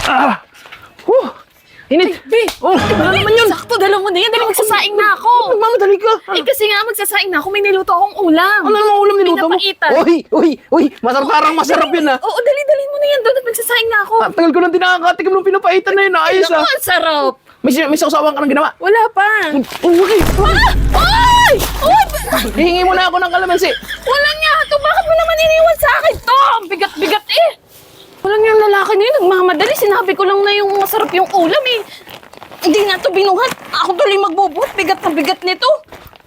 Ah! Init! Be, Oh, ano naman yun? sakto, dala mo na yan. Dali, magsasaing na ako. Magmamadali ka. Kasi nga, magsasaing na ako. May niluto akong ulam. Ano naman ulam niluto mo? Pinapaitan. Uy! Parang masarap yun ah. Oo, dali mo na yan. Doon at magsasaing na ako. Tagal ko nang tinakatikim ng pinapaitan na yun. Ayos ah. Naku, ang sarap. May sausawan ka nang ginawa. Wala pa. Uy! Ay! Uy! Hihingi mo na ako ng kalamansi. Walang nga to. Bakit mo naman iniwan sa akin to? Ang bigat-bigat eh. Walang yung lalaki na yun. Nagmamadali. Sinabi ko lang na yung masarap yung ulam eh. Hindi na to binuhat. Ako tuloy magbubuhat. Bigat na bigat nito.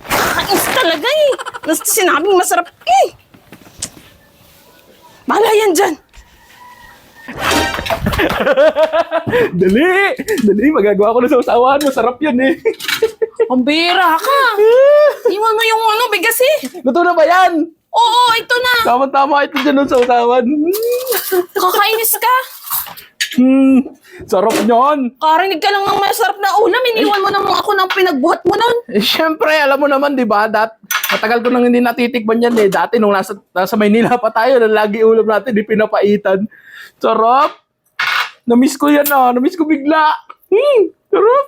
Kakainis talaga eh. Sinabing masarap eh. Bahala yan dyan. Dali, magagawa ko na sausawan. Masarap yan eh. Ang bira ka. Iwan mo yung bigas eh. Luto na ba yan? Oo, ito na. Tama-tama ito dyan ng sausawan. Kakainis ka. Sarap niyan. Karinig ka lang ng masarap na ulam. Iniwan mo naman ako ng pinagbuhat mo nun. Siyempre, alam mo naman, di ba? Matagal ko nang hindi natitikman yan eh. Dati nung nasa Maynila pa tayo, lagi ulam natin, di pinapaitan. Sarap. Namiss ko yan ah. Namiss ko bigla. Sarap.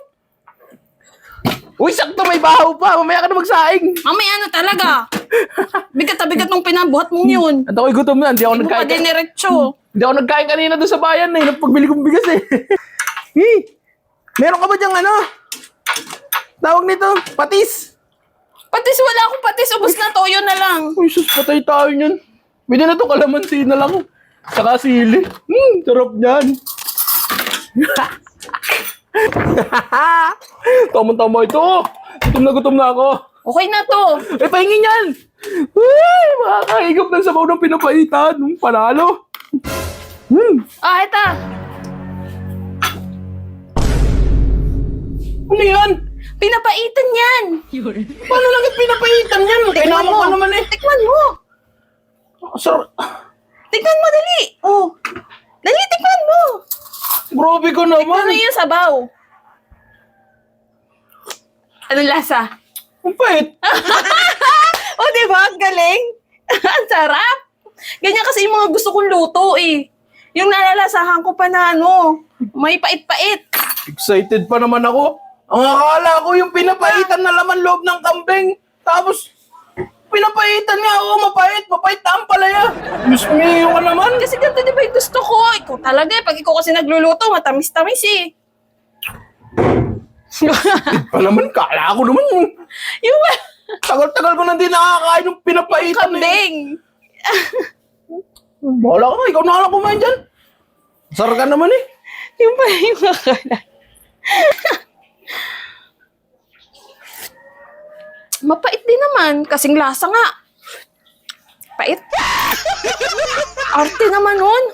Uy, sakto may bahaw pa. Mamaya ka na magsaing. Mamaya ano talaga. Bigat na bigat nung pinabuhat mong yun. At ako'y gutom na. Hindi ako Hindi mo pa nagkain. diniretso. Hindi ako nagkain kanina doon sa bayan eh. Nagpagbili kong bigas eh. Meron ka ba dyang ano? Tawag nito, patis. Patis, wala akong patis. Ubus na toyo na lang. Uy, sus, patay tayo niyan. Pwede na to kalamansi na lang. Saka sili. Sarap niyan. Tama-tama ito. Gutom na ako. Okay na to. Pahingi niyan. Uy, makakahigop ng sabaw ng pinapaitan. Panalo. Ito. Ano yan? Pinapaitan yan. Paano lang yung pinapaitan yan? Kailangan ko naman eh. Tikman mo. Sarap. Tikman mo, dali. Oh. Dali, tikman mo. Grabe ko naman. Ano yung sabaw? Anong lasa? Ang pait. Oh, di ba? Ang galing. Ang sarap. Ganyan kasi yung mga gusto kong luto eh. Yung nalalasahan ko pa na may pait-pait. Excited pa naman ako. Ang akala ko yung pinapaitan na laman loob ng kambing. Tapos, pinapaitan niya ako, mapait na ang palaya. Diyos me, ka naman. Kasi ganito di ba yung gusto ko? Ikaw talaga eh. Pag ikaw kasi nagluluto, matamis-tamis eh. Pa naman, kala ko naman. Yung Tagal-tagal ko na hindi nakakain yung pinapaitan. kambing. Bahala ka na, ikaw na lang kumain dyan. Sarap ka naman eh. Yung pala yung akala. Mapait din naman, kasing lasa nga. Pait. Arte naman nun.